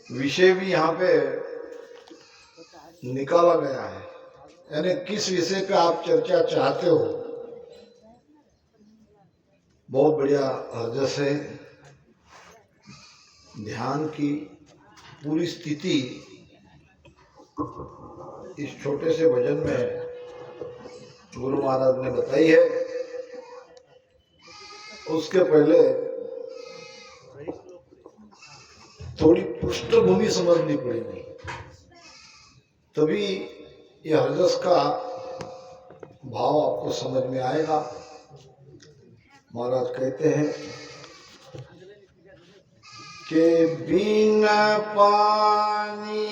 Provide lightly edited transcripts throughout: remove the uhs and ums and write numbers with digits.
विषय भी यहाँ पे निकाला गया है, यानी किस विषय पे आप चर्चा चाहते हो। बहुत बढ़िया हरजस है। ध्यान की पूरी स्थिति इस छोटे से भजन में गुरु महाराज ने बताई है। उसके पहले थोड़ी पृष्ठभूमि समझनी पड़ेगी, तभी ये हरजस का भाव आपको समझ में आएगा। महाराज कहते हैं कि बिन पानी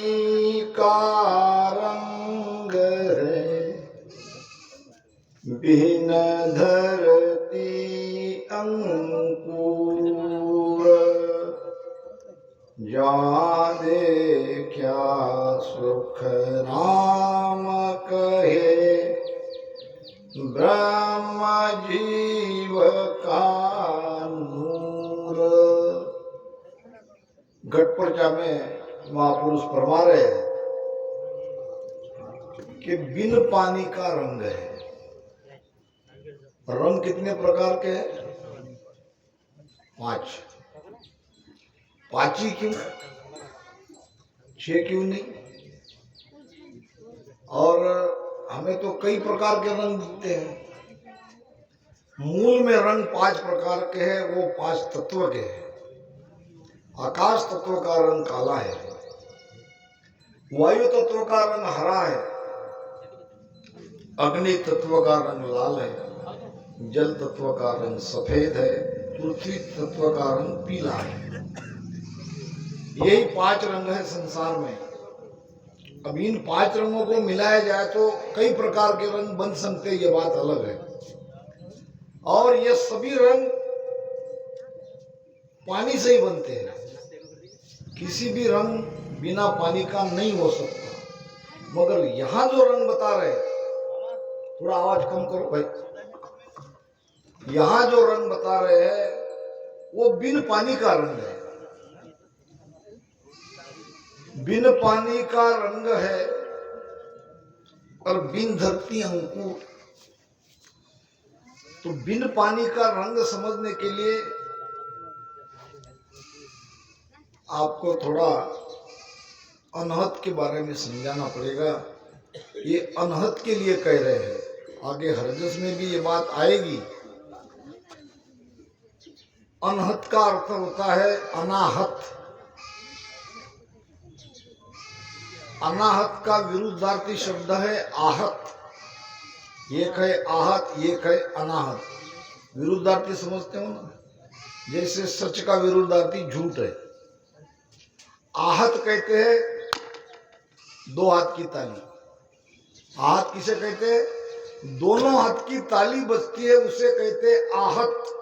का रंग है, बिन धरती अंकुर, जाने क्या सुख नाम कहे, ब्रह्म जीव का नूर। घटपर्चा में महापुरुष फरमा रहे हैं कि बिन पानी का रंग है। रंग कितने प्रकार के हैं? 5। 5 ही क्यों, 6 क्यों नहीं? और हमें तो कई प्रकार के रंग दिखते हैं। मूल में रंग 5 प्रकार के हैं, वो 5 तत्व के हैं। आकाश तत्व का रंग काला है, वायु तत्व का रंग हरा है, अग्नि तत्व का रंग लाल है, जल तत्व का रंग सफेद है, पृथ्वी तत्व का रंग पीला है। यही 5 रंग है संसार में। अब इन 5 रंगों को मिलाया जाए तो कई प्रकार के रंग बन सकते, ये बात अलग है। और ये सभी रंग पानी से ही बनते हैं। किसी भी रंग बिना पानी का नहीं हो सकता। मगर यहां जो रंग बता रहे, थोड़ा आवाज कम करो भाई, यहां जो रंग बता रहे हैं वो बिन पानी का रंग है। बिन पानी का रंग है और बिन धरती अंकुर। तो बिन पानी का रंग समझने के लिए आपको थोड़ा अनहद के बारे में समझाना पड़ेगा। ये अनहद के लिए कह रहे हैं, आगे हरजस में भी ये बात आएगी। अनहद का अर्थ होता है अनाहत। अनाहत का विरुद्धार्थी शब्द है आहत। एक है आहत, एक है अनाहत। विरुद्धार्थी समझते हो ना? जैसे सच का विरुद्धार्थी झूठ है। आहत कहते हैं 2 हाथ की ताली। आहत किसे कहते हैं? दोनों हाथ की ताली बजती है, उसे कहते हैं आहत।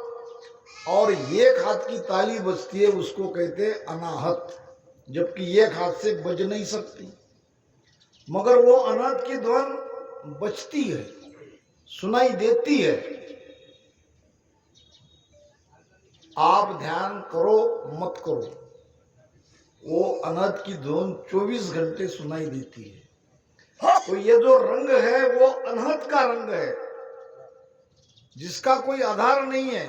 और एक हाथ की ताली बजती है, उसको कहते हैं अनाहत। जबकि एक हाथ से बज नहीं सकती, मगर वो अनाहत की ध्वन बजती है, सुनाई देती है। आप ध्यान करो मत करो, वो अनाहत की ध्वन 24 घंटे सुनाई देती है। तो ये जो रंग है वो अनाहत का रंग है, जिसका कोई आधार नहीं है।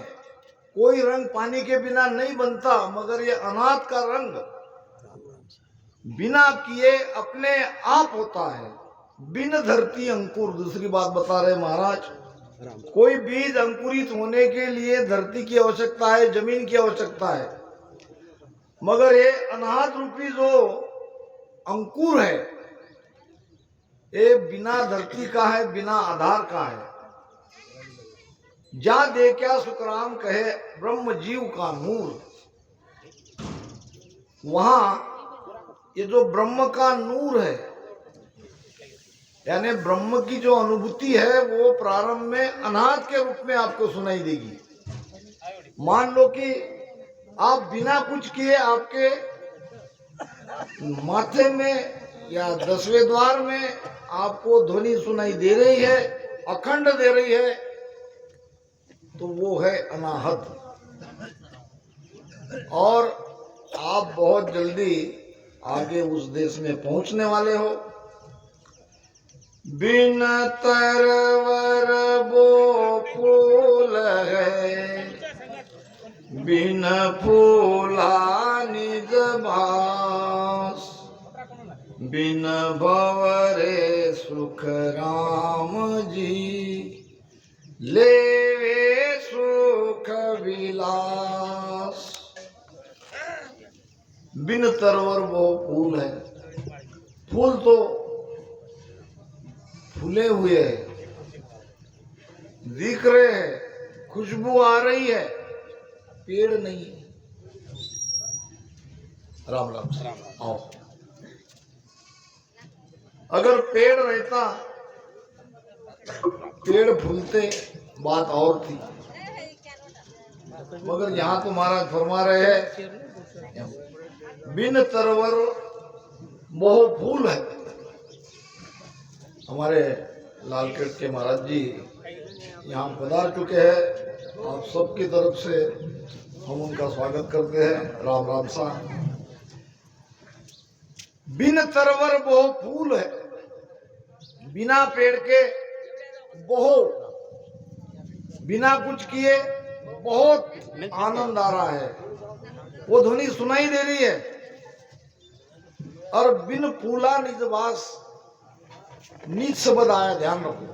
कोई रंग पानी के बिना नहीं बनता, मगर ये अनाहत का रंग बिना किए अपने आप होता है। बिन धरती अंकुर। दूसरी बात बता रहे महाराज, कोई बीज अंकुरित होने के लिए धरती की आवश्यकता है, जमीन की आवश्यकता है। मगर ये अनाहत रूपी जो अंकुर है, ये बिना धरती का है, बिना आधार का है। जा दे क्या सुखराम कहे, ब्रह्म जीव का नूर। वहां ये जो ब्रह्म का नूर है, यानी ब्रह्म की जो अनुभूति है, वो प्रारंभ में अनाहत के रूप में आपको सुनाई देगी। मान लो कि आप बिना कुछ किए आपके माथे में या 10वें द्वार में आपको ध्वनि सुनाई दे रही है, अखंड दे रही है, तो वो है अनाहत। और आप बहुत जल्दी आगे उस देश में पहुंचने वाले हो। बिन तरवर वो फूल है, बिन फूला निज भास, बिन भवरे सुख राम जी, लेवे सुख विलास। बिन तरवर वो फूल है, फूल तो फूले हुए हैं, दिख रहे हैं, खुशबू आ रही है, पेड़ नहीं है। राम राम आओ। अगर पेड़ रहता, पेड़ फूलते, बात और थी, मगर यहाँ तो महाराज फरमा रहे हैं बिन तरवर मोह फूल है। हमारे लालगढ़ के महाराज जी यहाँ पधार चुके हैं। आप सबकी तरफ से हम उनका स्वागत करते हैं। राम राम सा। बिन तरवर बहु फूल है, बिना पेड़ के बहु, बिना कुछ किए बहुत आनंद आ रहा है, वो ध्वनि सुनाई दे रही है। और बिन फूला निजवास, नीच शब्द आया, ध्यान रखो।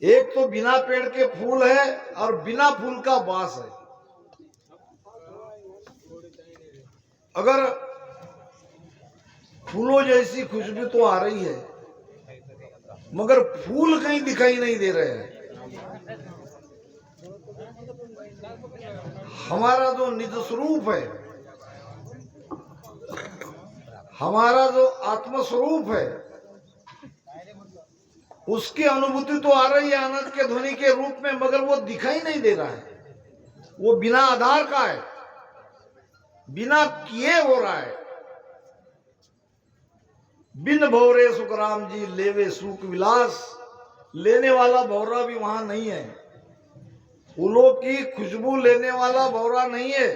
एक तो बिना पेड़ के फूल है और बिना फूल का वास है। अगर फूलों जैसी खुशबू तो आ रही है, मगर फूल कहीं दिखाई नहीं दे रहे हैं। हमारा जो निज स्वरूप है, हमारा जो आत्म स्वरूप है, उसकी अनुभूति तो आ रही है आनंद के ध्वनि के रूप में, मगर वो दिखाई नहीं दे रहा है। वो बिना आधार का है, बिना किए हो रहा है। बिन भौरे सुख राम जी, लेवे सुख विलास, लेने वाला भौरा भी वहां नहीं है। फूलों की खुशबू लेने वाला भौरा नहीं है,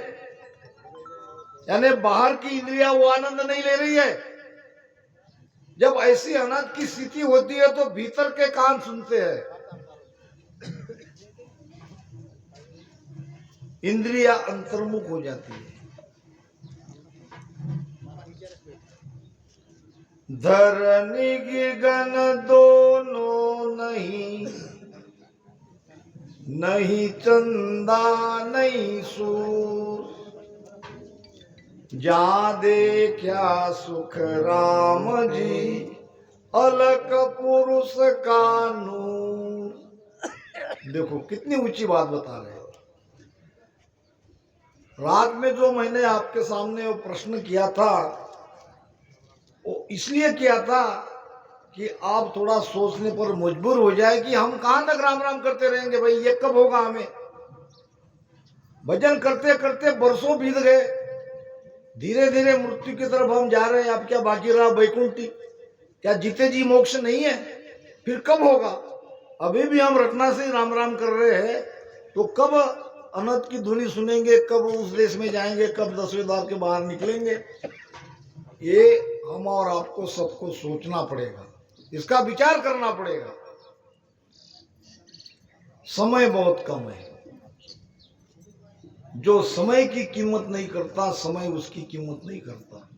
यानी बाहर की इंद्रिया वो आनंद नहीं ले रही है। जब ऐसी अनंत की स्थिति होती है तो भीतर के कान सुनते हैं, इंद्रिया अंतर्मुख हो जाती है। धरनी गगन दोनों नहीं, नहीं चंदा नहीं सूर, जा देखा सुख राम जी, अलक पुरुष का नूर। देखो कितनी ऊंची बात बता रहे हैं। रात में जो मैंने आपके सामने वो प्रश्न किया था, वो इसलिए किया था कि आप थोड़ा सोचने पर मजबूर हो जाए कि हम कहां तक राम राम करते रहेंगे भाई, ये कब होगा। हमें भजन करते करते बरसों बीत गए, धीरे धीरे मृत्यु की तरफ हम जा रहे हैं। अब क्या बाकी रहा वैकुंठी? क्या जीते जी मोक्ष नहीं है? फिर कब होगा? अभी भी हम रटना से राम राम कर रहे हैं, तो कब अनंत की ध्वनि सुनेंगे, कब उस देश में जाएंगे, कब 10वें द्वार के बाहर निकलेंगे? ये हम और आपको सबको सोचना पड़ेगा, इसका विचार करना पड़ेगा। समय बहुत कम है। जो समय की कीमत नहीं करता, समय उसकी कीमत नहीं करता।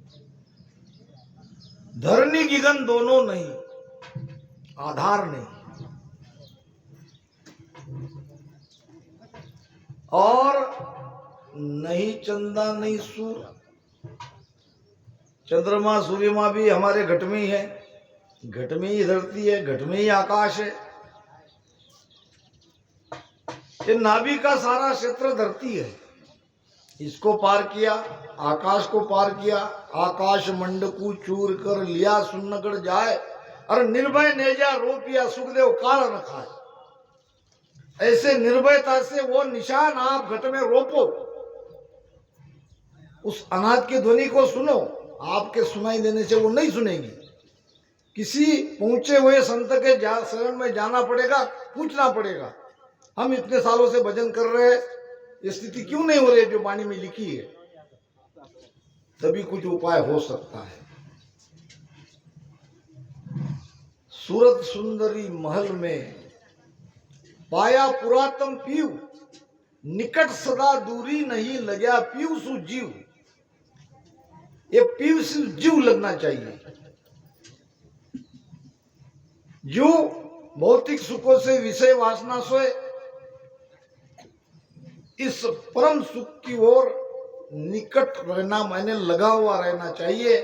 धरनी गगन दोनों नहीं, आधार नहीं, और नहीं चंदा नहीं सूर। चंद्रमा सूर्यमा भी हमारे घट में ही है, घट में ही धरती है, घट में ही आकाश है। ये नाभि का सारा क्षेत्र धरती है, इसको पार किया, आकाश को पार किया, आकाश मंडकू चूर कर लिया सुन्नगढ़ जाए, और निर्भय नेजा रोपिया सुखदेव काल न खाए। ऐसे निर्भयता से वो निशान आप घट में रोपो, उस अनाथ की ध्वनि को सुनो। आपके सुनाई देने से वो नहीं सुनेगी। किसी पहुंचे हुए संत के शरण में जाना पड़ेगा, पूछना पड़ेगा, हम इतने सालों से भजन कर रहे हैं, ये स्थिति क्यों नहीं हो रही है जो वाणी में लिखी है। तभी कुछ उपाय हो सकता है। सूरत सुंदरी महल में पाया पुरातन पीव, निकट सदा दूरी नहीं लग्या पीव सु जीव। ये पीव से जीव लगना चाहिए। जो भौतिक सुखों से, विषय वासना से इस परम सुख की ओर निकट रहना, माने लगा हुआ रहना चाहिए,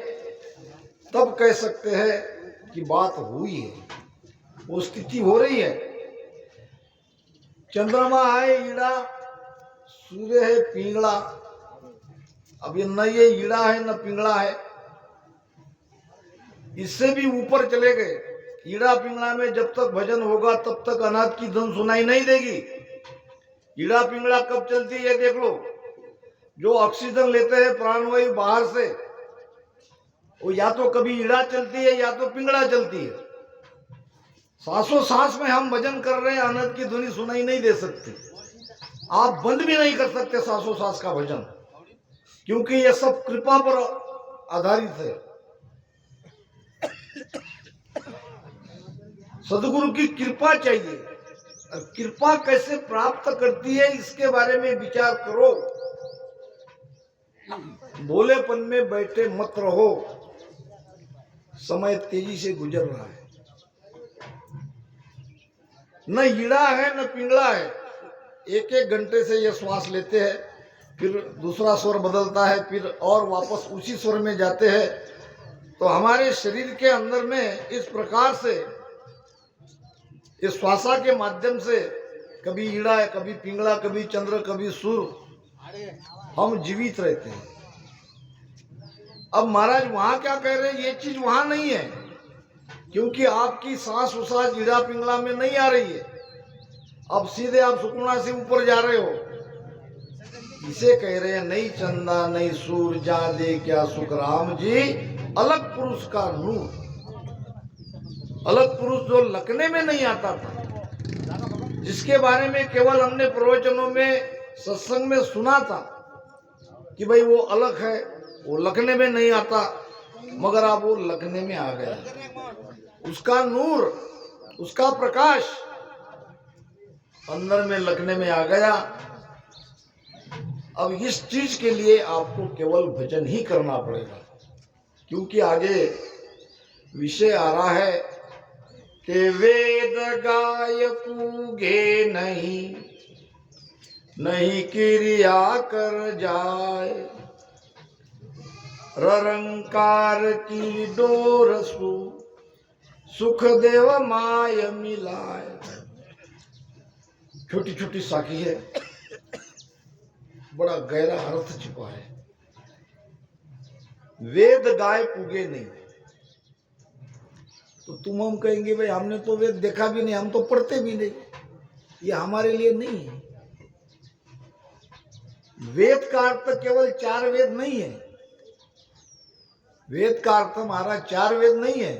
तब कह सकते हैं कि बात हुई है, वो स्थिति हो रही है। चंद्रमा है ईड़ा, सूर्य है पिंगला। अब ये न ये ईड़ा है न पिंगला है, इससे भी ऊपर चले गए। ईड़ा पिंगला में जब तक भजन होगा तब तक अनाथ की धुन सुनाई नहीं देगी। ईड़ा पिंगला कब चलती है देख लो। जो ऑक्सीजन लेते हैं प्राणवायु बाहर से, वो या तो कभी ईड़ा चलती है या तो पिंगला चलती है। सांसों सांस में हम भजन कर रहे हैं, अनंत की ध्वनि सुनाई नहीं दे सकती। आप बंद भी नहीं कर सकते सांसों सांस का भजन, क्योंकि ये सब कृपा पर आधारित है। सदगुरु की कृपा चाहिए। और कृपा कैसे प्राप्त करती है इसके बारे में विचार करो। भोलेपन में बैठे मत रहो, समय तेजी से गुजर रहा है। न ईड़ा है न पिंगला है। एक एक घंटे से ये श्वास लेते हैं, फिर दूसरा स्वर बदलता है, फिर और वापस उसी स्वर में जाते हैं। तो हमारे शरीर के अंदर में इस प्रकार से इस श्वासा के माध्यम से कभी ईड़ा है, कभी पिंगला, कभी चंद्र, कभी सूर्य, हम जीवित रहते हैं। अब महाराज वहां क्या कह रहे हैं, ये चीज वहां नहीं है, क्योंकि आपकी सांस उसास ईड़ा पिंगला में नहीं आ रही है। अब सीधे आप सुकुना से ऊपर जा रहे हो। इसे कह रहे हैं नहीं चंदा नहीं सूर जा दे क्या सुख राम जी, अलग पुरुष का नूर। अलग पुरुष जो लखने में नहीं आता था, जिसके बारे में केवल हमने प्रवचनों में, सत्संग में सुना था कि भाई वो अलग है, वो लखने में नहीं आता, मगर अब वो लखने में आ गया। उसका नूर, उसका प्रकाश अंदर में लखने में आ गया। अब इस चीज के लिए आपको केवल भजन ही करना पड़ेगा, क्योंकि आगे विषय आ रहा है कि वेद गाय पूगे नहीं, नहीं क्रिया कर जाए, ररंकार की डोर सु सुख देव माय मिलाए। छोटी छोटी साखी है, बड़ा गहरा अर्थ छिपा है। वेद गाय पूगे नहीं, तो तुम हम कहेंगे भाई हमने तो वेद देखा भी नहीं, हम तो पढ़ते भी नहीं, ये हमारे लिए नहीं है। वेद का अर्थ केवल 4 वेद नहीं है। वेद का अर्थ हमारा 4 वेद नहीं है।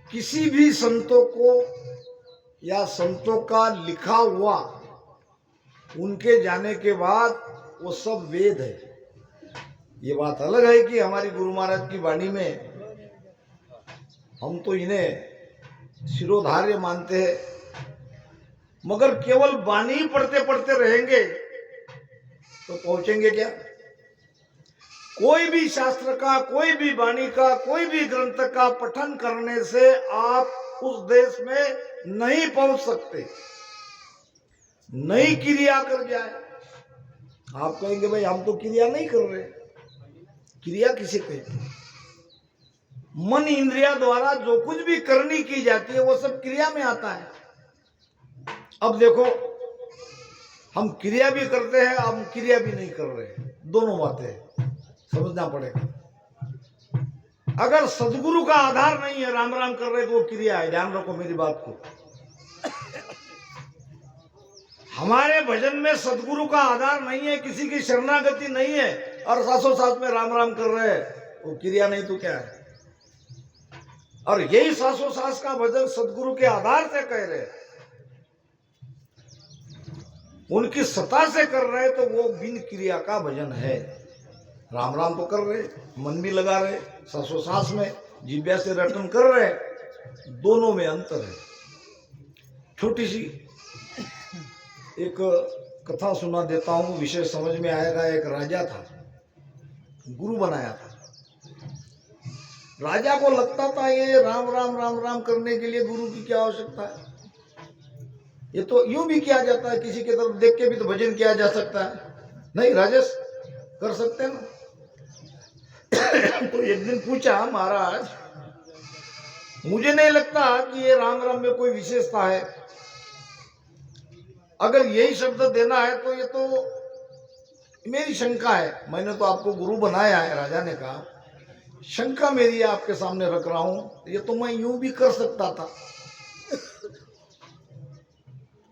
किसी भी संतों को या संतों का लिखा हुआ, उनके जाने के बाद वो सब वेद है। ये बात अलग है कि हमारी गुरु महाराज की वाणी में हम तो इन्हें शिरोधार्य मानते हैं, मगर केवल वाणी पढ़ते पढ़ते रहेंगे तो पहुंचेंगे क्या? कोई भी शास्त्र का, कोई भी वाणी का, कोई भी ग्रंथ का पठन करने से आप उस देश में नहीं पहुंच सकते। नई क्रिया कर जाए। आप कहेंगे भाई हम तो क्रिया नहीं कर रहे। क्रिया किसे कहते हैं? मन इंद्रिया द्वारा जो कुछ भी करनी की जाती है वो सब क्रिया में आता है। अब देखो, हम क्रिया भी करते हैं, हम क्रिया भी नहीं कर रहे, दोनों बातें समझना पड़ेगा। अगर सदगुरु का आधार नहीं है, राम राम कर रहे तो वो क्रिया है। ध्यान रखो मेरी बात को। हमारे भजन में सदगुरु का आधार नहीं है, किसी की शरणागति नहीं है, और सासों सास में राम राम कर रहे हैं, वो क्रिया नहीं तो क्या है? और यही सासों सास का भजन सदगुरु के आधार से कह रहे हैं, उनकी सत्ता से कर रहे हैं, तो वो बिन क्रिया का भजन है। राम राम तो कर रहे, मन भी लगा रहे, श्वासोश्वास में जिह्वा से रटन कर रहे, दोनों में अंतर है। छोटी सी एक कथा सुना देता हूँ, विषय समझ में आएगा। एक राजा था, गुरु बनाया था। राजा को लगता था ये राम राम राम राम करने के लिए गुरु की क्या आवश्यकता है, ये तो यूं भी किया जाता है, किसी की तरफ देख के भी तो भजन किया जा सकता है। नहीं राजेश, कर सकते हैं ना। तो एक दिन पूछा, महाराज मुझे नहीं लगता कि ये राम राम में कोई विशेषता है, अगर यही शब्द देना है तो ये तो मेरी शंका है। मैंने तो आपको गुरु बनाया है, राजा ने कहा, शंका मेरी आपके सामने रख रहा हूं, ये तो मैं यूं भी कर सकता था।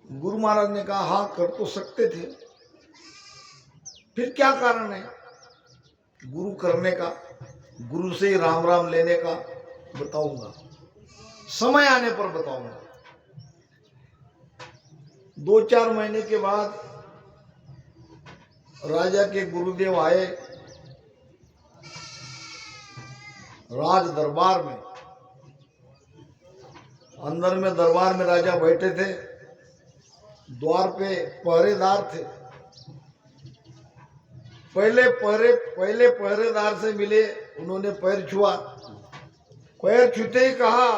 गुरु महाराज ने कहा, हाँ कर तो सकते थे, फिर क्या कारण है गुरु करने का, गुरु से ही राम राम लेने का? बताऊंगा, समय आने पर बताऊंगा। 2-4 महीने के बाद राजा के गुरुदेव आए राज दरबार में। अंदर में दरबार में राजा बैठे थे, द्वार पे पहरेदार थे। पहले पहरेदार से मिले, उन्होंने पैर छुआ, पैर छूते ही कहा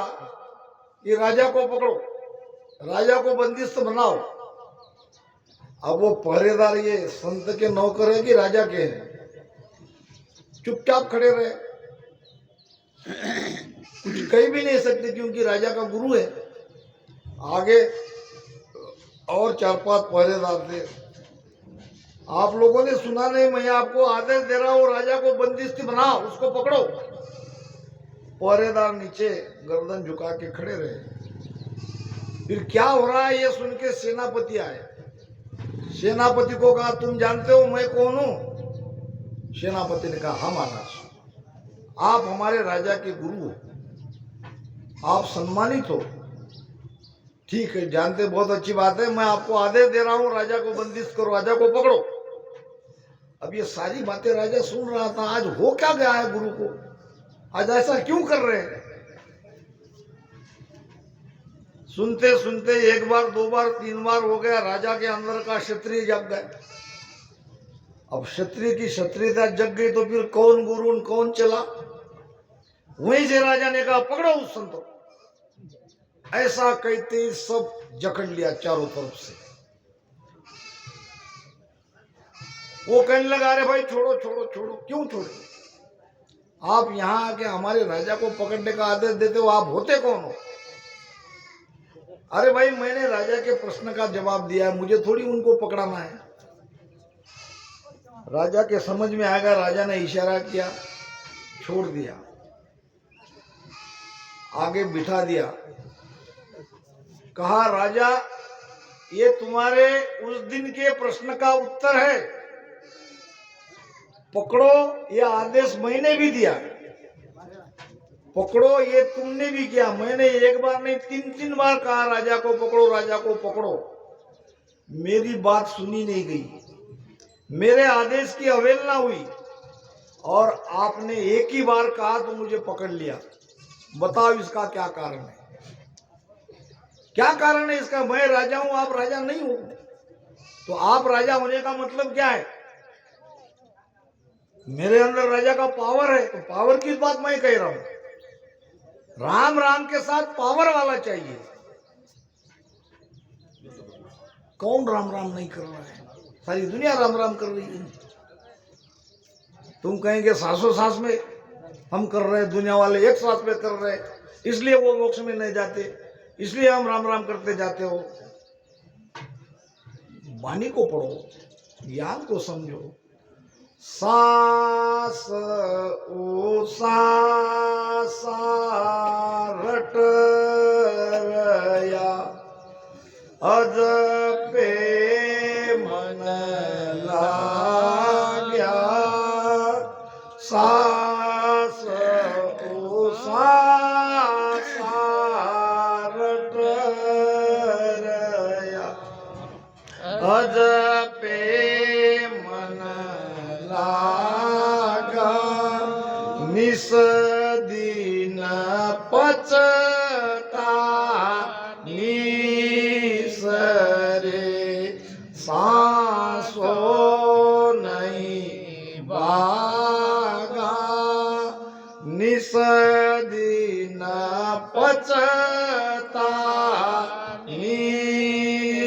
कि राजा को पकड़ो, राजा को बंदिस्त बनाओ। अब वो पहरेदार ये संत के नौकर है कि राजा के हैं, चुपचाप खड़े रहे, कुछ कह भी नहीं सकते क्योंकि राजा का गुरु है। आगे और 4-5 पहरेदार थे। आप लोगों ने सुना नहीं, मैं आपको आदेश दे रहा हूं, राजा को बंदिस्त बनाओ, उसको पकड़ो। पहरेदार नीचे गर्दन झुका के खड़े रहे। फिर क्या हो रहा है ये सुन के सेनापति आए। सेनापति को कहा, तुम जानते हो मैं कौन हूं? सेनापति ने कहा, हाँ महाराज, आप हमारे राजा के गुरु हो, आप सम्मानित हो। ठीक है, जानते, बहुत अच्छी बात है, मैं आपको आदेश दे रहा हूं, राजा को बंदिश करो, राजा को पकड़ो। अब ये सारी बातें राजा सुन रहा था। आज हो क्या गया है गुरु को, आज ऐसा क्यों कर रहे हैं? सुनते सुनते 1 बार 2 बार 3 बार हो गया, राजा के अंदर का क्षत्रिय जग गए। अब क्षत्रिय की क्षत्रियता जग गई तो फिर कौन गुरु कौन चला? वहीं से राजा ने कहा, पकड़ो उस संत को। ऐसा कहते सब जकड़ लिया चारों तरफ से। वो कहने लगा, अरे भाई छोड़ो छोड़ो छोड़ो। क्यों छोड़ो? आप यहां आके हमारे राजा को पकड़ने का आदेश देते हो, आप होते कौन हो? अरे भाई, मैंने राजा के प्रश्न का जवाब दिया है, मुझे थोड़ी उनको पकड़ाना है। राजा के समझ में आएगा, राजा ने इशारा किया, छोड़ दिया, आगे बिठा दिया। कहा, राजा ये तुम्हारे उस दिन के प्रश्न का उत्तर है, पकड़ो। ये आदेश मैंने भी दिया, पकड़ो, ये तुमने भी किया। मैंने 1 बार नहीं 3-3 बार कहा, राजा को पकड़ो, राजा को पकड़ो। मेरी बात सुनी नहीं गई, मेरे आदेश की अवहेलना हुई और आपने एक ही बार कहा तो मुझे पकड़ लिया। बताओ इसका क्या कारण है? क्या कारण है इसका? मैं राजा हूं, आप राजा नहीं हो, तो आप राजा होने का मतलब क्या है? मेरे अंदर राजा का पावर है, तो पावर की बात मैं कह रहा हूं। राम राम के साथ पावर वाला चाहिए। कौन राम राम नहीं कर रहा है? सारी दुनिया राम राम कर रही है। तुम कहेंगे सांसों सांस में हम कर रहे हैं, दुनिया वाले एक सांस में कर रहे हैं, इसलिए वो मोक्ष में नहीं जाते, इसलिए हम राम राम करते जाते हो। वाणी को पढ़ो, ज्ञान को समझो। सास ओ सा रट रया, अज पे मन लाग्या। सास ओ सा रट रया, अज पे मन लाग्या। निस दिन पचता निसरे सांसो नहीं बागा निस दिन पचता निसरे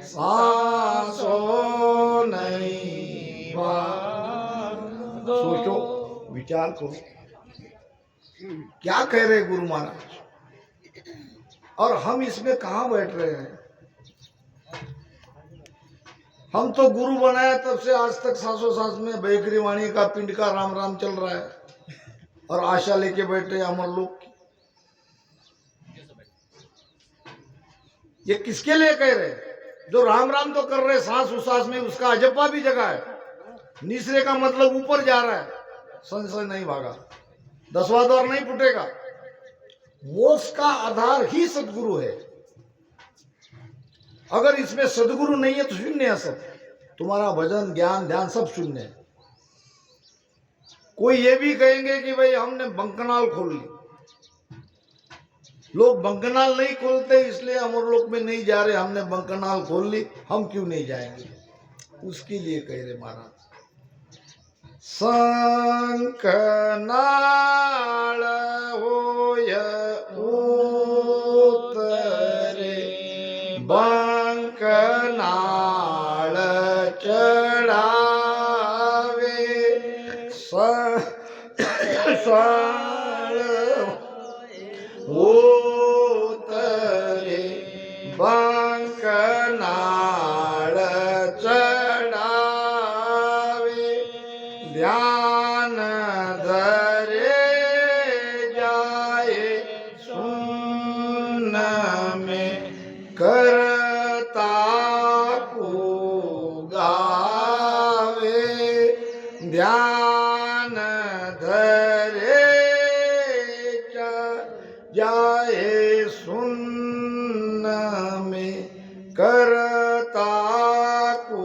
सांसो नहीं बागा। सोचो, विचार करो, क्या कह रहे गुरु महाराज, और हम इसमें कहां बैठ रहे हैं। हम तो गुरु बनाया तब से आज तक सांसों सांस में बेकरी वाणी का पिंड का राम राम चल रहा है, और आशा लेके बैठे अमर लोग की। ये किसके लिए कह रहे हैं? जो राम राम तो कर रहे, सांस उसास में उसका अजप्पा भी जगह है। निसरे का मतलब ऊपर जा रहा है, संशय नहीं भागा, 10वां द्वार नहीं फूटेगा। मोक्ष का आधार ही सदगुरु है। अगर इसमें सदगुरु नहीं है तो शून्य है सब। तुम्हारा भजन ज्ञान ध्यान सब शून्य है। कोई ये भी कहेंगे कि भाई हमने बंकनाल खोल ली। लोग बंकनाल नहीं खोलते इसलिए अमरलोक में नहीं जा रहे, हमने बंकनाल खोल ली, हम क्यों नहीं जाएंगे? उसके लिए कह रहे महाराज, संकनाल होय उतरे बंकनाल चढ़ावे उतरे बंकनाल चढ़ावे ध्यान धरे जाए सुन में करता को गावे ध्यान धरे जाए सुन में करता को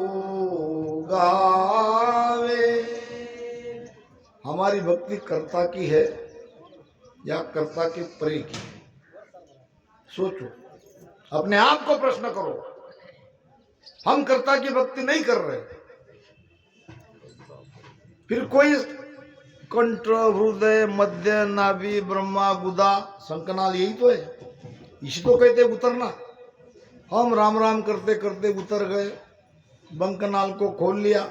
गावे। हमारी भक्ति कर्ता की है या कर्ता के परे की? सोचो, अपने आप को प्रश्न करो। हम कर्ता की भक्ति नहीं कर रहे, फिर कोई कंठ हृदय मध्य नाभि ब्रह्मा गुदा शंकनाल यही तो है। इसी तो कहते उतरना। हम राम राम करते करते उतर गए, बंकनाल को खोल लिया,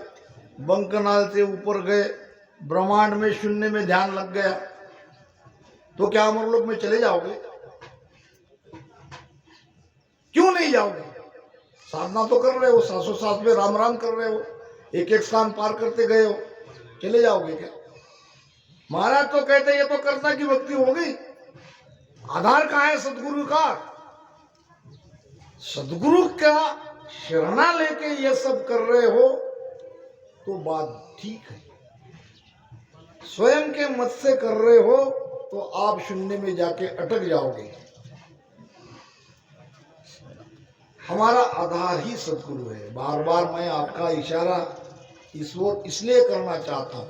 बंकनाल से ऊपर गए, ब्रह्मांड में शून्य में ध्यान लग गया, तो क्या अमरलोक में चले जाओगे? क्यों नहीं जाओगे? साधना तो कर रहे हो, सांसों सांस में राम राम कर रहे हो, एक एक स्थान पार करते गए हो, चले जाओगे क्या? महाराज तो कहते ये तो कर्ता की भक्ति हो गई। आधार कहाँ है सदगुरु का? सदगुरु का शरणा लेके ये सब कर रहे हो तो बात ठीक है। स्वयं के मत से कर रहे हो तो आप शून्य में जाके अटक जाओगे। हमारा आधार ही सदगुरु है। बार बार मैं आपका इशारा ईश्वर इसलिए करना चाहता हूं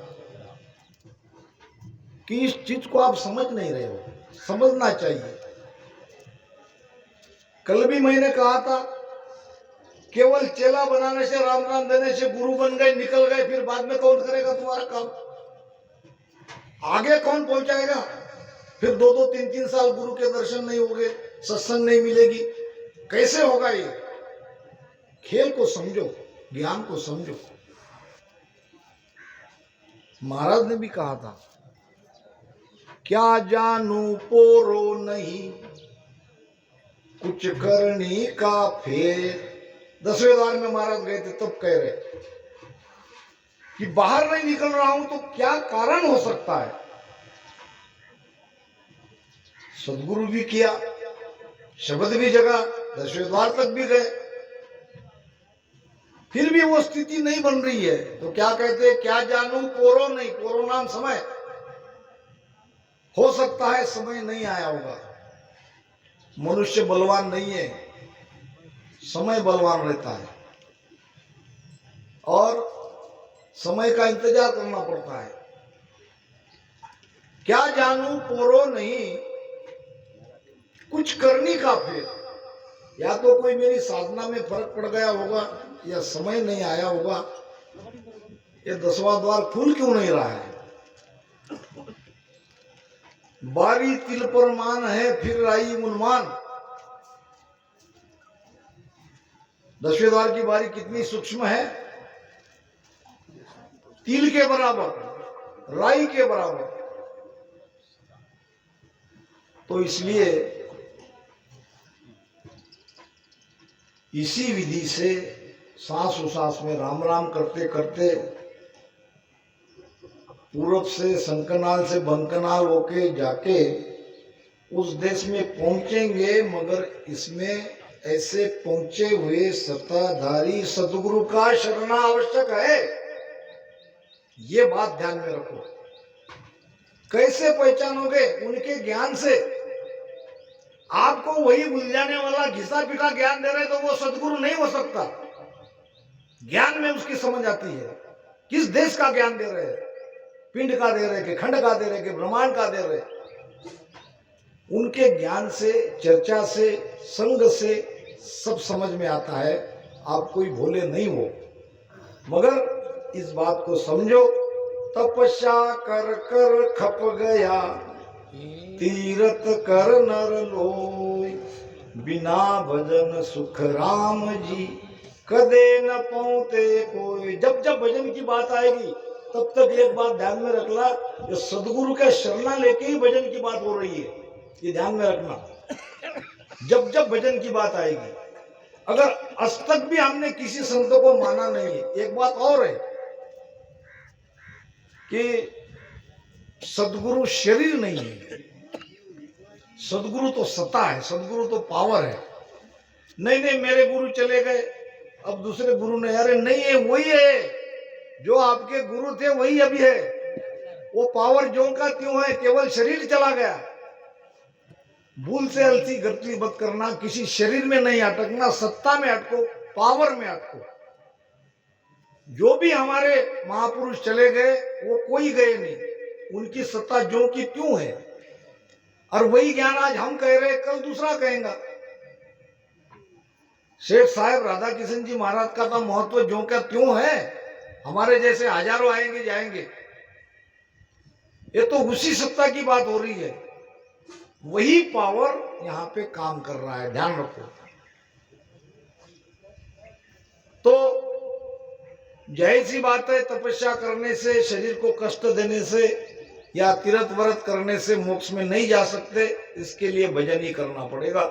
कि इस चीज को आप समझ नहीं रहे हो, समझना चाहिए। कल भी मैंने कहा था, केवल चेला बनाने से राम राम देने से गुरु बन गए, निकल गए, फिर बाद में कौन करेगा तुम्हारा काम? आगे कौन पहुंचाएगा? फिर 2-2, 3-3 साल गुरु के दर्शन नहीं होंगे, सत्संग नहीं मिलेगी, कैसे होगा ये? खेल को समझो, ज्ञान को समझो। महाराज ने भी कहा था, क्या जानू पोरो नहीं कुछ करनी का फेर। 10वें द्वार में महाराज गए थे, तब कह रहे कि बाहर नहीं निकल रहा हूं तो क्या कारण हो सकता है? सदगुरु भी किया, शब्द भी जगा, 10वें द्वार तक भी गए, फिर भी वो स्थिति नहीं बन रही है। तो क्या कहते हैं, क्या जानू पोरो नहीं, पोरो नाम समय। हो सकता है समय नहीं आया होगा। मनुष्य बलवान नहीं है, समय बलवान रहता है, और समय का इंतजार करना पड़ता है। क्या जानू पोरो नहीं कुछ करनी का फिर, या तो कोई मेरी साधना में फर्क पड़ गया होगा या समय नहीं आया होगा, ये 10वां द्वार खुल क्यों नहीं रहा है। बारी तिल पर मान है फिर आई उन्मान। 10वें द्वार की बारी कितनी सूक्ष्म है, तिल के बराबर, राई के बराबर। तो इसलिए इसी विधि से सांस उसास में राम राम करते करते पूरब से शंकरनाल से बंकनाल होके जाके उस देश में पहुंचेंगे, मगर इसमें ऐसे पहुंचे हुए सत्ताधारी सदगुरु का शरणा आवश्यक है। ये बात ध्यान में रखो। कैसे पहचानोगे? उनके ज्ञान से। आपको वही बुलझाने वाला घिसा पिटा ज्ञान दे रहे तो वो सदगुरु नहीं हो सकता। ज्ञान में उसकी समझ आती है किस देश का ज्ञान दे रहे हैं, पिंड का दे रहे कि खंड का दे रहे कि ब्रह्मांड का दे रहे। उनके ज्ञान से, चर्चा से, संग से सब समझ में आता है। आप कोई भोले नहीं हो, मगर इस बात को समझो, तपस्या कर कर खप गया तीरथ कर नर लोय, बिना भजन सुख राम जी कदे न पहुंचे कोई। जब जब भजन की बात आएगी तब तक एक बात ध्यान में रखना, ये सदगुरु का शरणा लेके ही भजन की बात हो रही है, ये ध्यान में रखना। जब जब भजन की बात आएगी, अगर आज तक भी हमने किसी संत को माना नहीं है, एक बात और है कि सदगुरु शरीर नहीं है, सदगुरु तो सत्ता है, सदगुरु तो पावर है। नहीं नहीं मेरे गुरु चले गए, अब दूसरे गुरु ने, अरे नहीं है, वही है जो आपके गुरु थे, वही अभी है। वो पावर ज्यों का त्यों है, केवल शरीर चला गया। भूल से अलसी गलती मत करना, किसी शरीर में नहीं अटकना, सत्ता में अटको, पावर में अटको। जो भी हमारे महापुरुष चले गए वो कोई गए नहीं, उनकी सत्ता ज्यों की त्यों है। और वही ज्ञान आज हम कह रहे, कल दूसरा कहेगा। शेख साहब राधा किशन जी महाराज का तो महत्व ज्यों का त्यों है, हमारे जैसे हजारों आएंगे जाएंगे। ये तो उसी सत्ता की बात हो रही है, वही पावर यहां पे काम कर रहा है, ध्यान रखो। तो जाहिर सी बात है, तपस्या करने से, शरीर को कष्ट देने से या तीर्थ व्रत करने से मोक्ष में नहीं जा सकते, इसके लिए भजन ही करना पड़ेगा।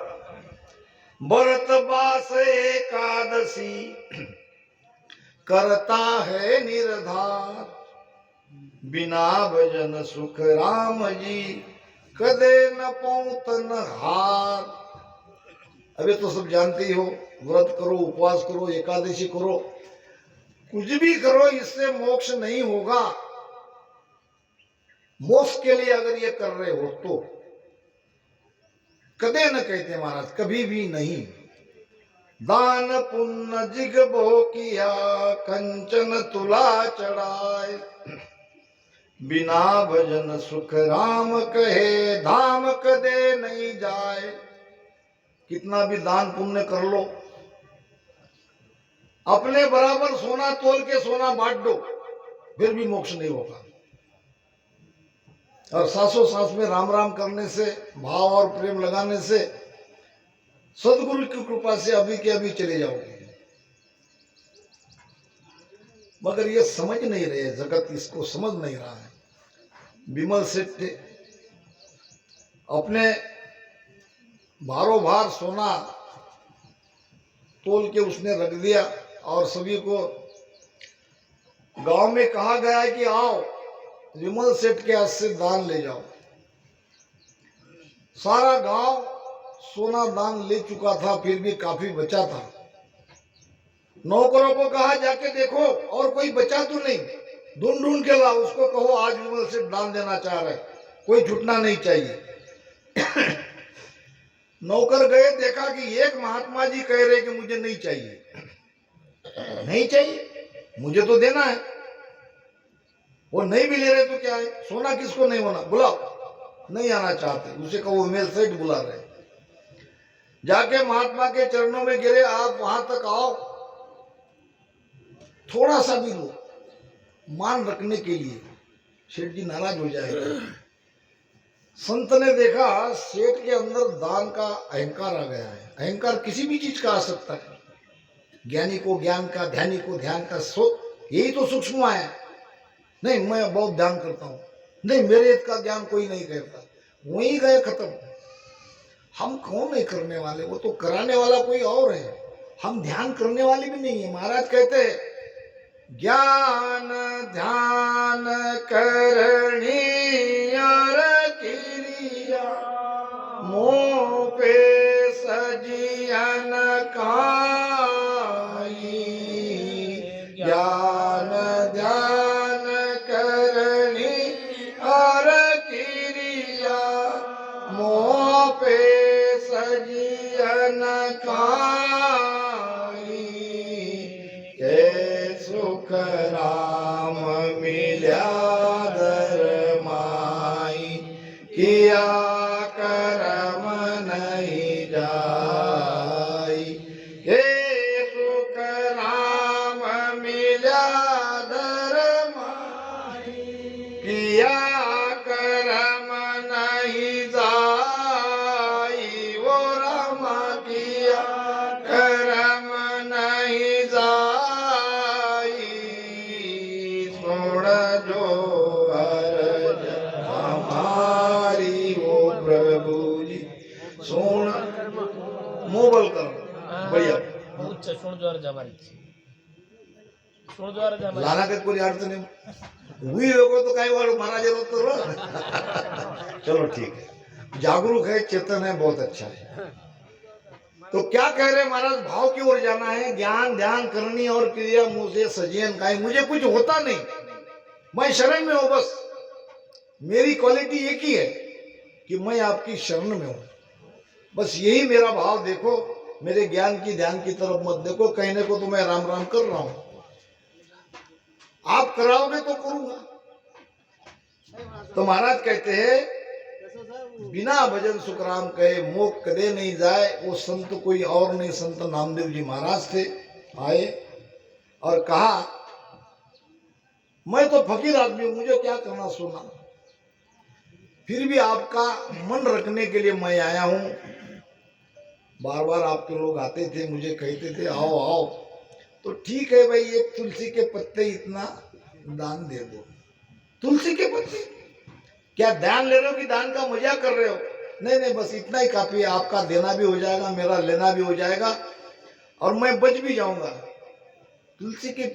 व्रत बास एकादशी करता है निर्धार, बिना भजन सुख राम जी कदे न पहुंचन हार। अभी तो सब जानते ही हो, व्रत करो, उपवास करो, एकादशी करो, कुछ भी करो, इससे मोक्ष नहीं होगा। मोक्ष के लिए अगर ये कर रहे हो तो कदे न कहते महाराज, कभी भी नहीं। दान पुण्य जिग बो किया कंचन तुला चढ़ाए, बिना भजन सुख राम कहे धाम कदे नहीं जाए। कितना भी दान पुण्य कर लो, अपने बराबर सोना तोल के सोना बांट दो, फिर भी मोक्ष नहीं होगा। और सांसों सांस में राम राम करने से, भाव और प्रेम लगाने से, सदगुरु की कृपा से अभी के अभी चले जाओगे। मगर ये समझ नहीं रहे, जगत इसको समझ नहीं रहा है। विमल सेठ अपने भारों भार सोना तोल के उसने रख दिया, और सभी को गांव में कहा गया है कि आओ विमल सेठ के हाथ से दान ले जाओ। सारा गांव सोना दान ले चुका था, फिर भी काफी बचा था। नौकरों को कहा जाके देखो और कोई बचा तो नहीं, ढूंढ ढूंढ के लाओ, उसको कहो आज विमल सेठ दान देना चाह रहे, कोई छूटना नहीं चाहिए। नौकर गए, देखा कि एक महात्मा जी कह रहे कि मुझे नहीं चाहिए, नहीं चाहिए, मुझे तो देना है। वो नहीं भी ले रहे तो क्या है, सोना किसको नहीं होना, बुलाओ, नहीं आना चाहते उसे कहो ईमेल सेठ बुला रहे, जाके महात्मा के चरणों में गिरे, आप वहां तक आओ, थोड़ा सा भी लो मान रखने के लिए, सेठ जी नाराज हो जाएगा। संत ने देखा सेठ के अंदर दान का अहंकार आ गया है। अहंकार किसी भी चीज का आ सकता है, ज्ञानी को ज्ञान का, ध्यानी को ध्यान का, यही तो सूक्ष्म है। नहीं मैं बहुत ध्यान करता हूं, नहीं मेरे हित का ज्ञान कोई नहीं करता, वहीं गए खत्म। हम कौन है करने वाले, वो तो कराने वाला कोई और है, हम ध्यान करने वाले भी नहीं है। महाराज कहते हैं ज्ञान ध्यान करनी और क्रिया, मोह पे सजियन काई, ज्ञान ध्यान करनी और क्रिया, मोह पे सजियन काई, के सुख राम मिल्या धर्माई, किया करम नहीं जाई, के सुख राम मिल्या धर्माई, किया करम नहीं जाई, वो राम किया करम नहीं जाई, छोड़ जो अर्ज हमारी वो प्रभु जी, सुन मोबल कर बढ़िया उच्च सुन जो अर्ज हमारी, सुन जो अर्ज हमारी लाना के कोई अडचण हुई लोगों तो काही वालों महाराज तो चलो ठीक है, जागरूक है, चेतन है, बहुत अच्छा है। तो क्या कह रहे महाराज, भाव की ओर जाना है, ज्ञान ध्यान करनी और क्रिया मुझे सजियन का, मुझे कुछ होता नहीं, मैं शरण में हूं, बस मेरी क्वालिटी एक ही है कि मैं आपकी शरण में हूं, बस यही मेरा भाव देखो, मेरे ज्ञान की ध्यान की तरफ मत देखो, कहने को तो मैं राम राम कर रहा हूं, आप कराओगे तो करूंगा। तो महाराज कहते हैं बिना भजन सुखराम कहे मोक्ष कदे नहीं जाए, वो संत कोई और नहीं, संत नामदेव जी महाराज थे, आए और कहा मैं तो फकीर आदमी हूं, मुझे क्या करना सुना, फिर भी आपका मन रखने के लिए मैं आया हूं। बार बार आपके लोग आते थे, मुझे कहते थे आओ आओ, तो ठीक है भाई, एक तुलसी के पत्ते इतना दान दे दो। तुलसी के पत्ते, क्या ध्यान ले रहे हो कि दान का मजाक कर रहे हो? नहीं नहीं, बस इतना ही काफी है, आपका देना भी हो जाएगा, मेरा लेना भी हो जाएगा और मैं बच भी जाऊंगा। तुलसी के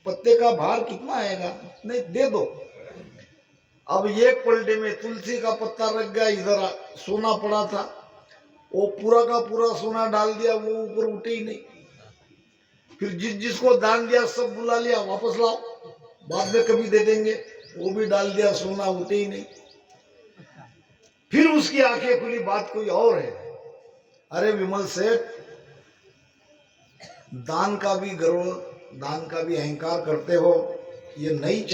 पत्ते का भार कितना आएगा? नहीं दे दो। अब एक पलटे में तुलसी का पत्ता रख गया, इधर सोना पड़ा था, वो पूरा का पूरा सोना डाल दिया, वो ऊपर उठे ही नहीं। फिर जिसको दान दिया सब बुला लिया, वापस लाओ, बाद में कभी दे देंगे, वो भी डाल दिया, सोना उठे ही नहीं। फिर उसकी आंखें खुली, बात कोई और है। अरे विमल सेठ, दान का भी गर्व, दान का भी अहंकार करते हो, ये नहीं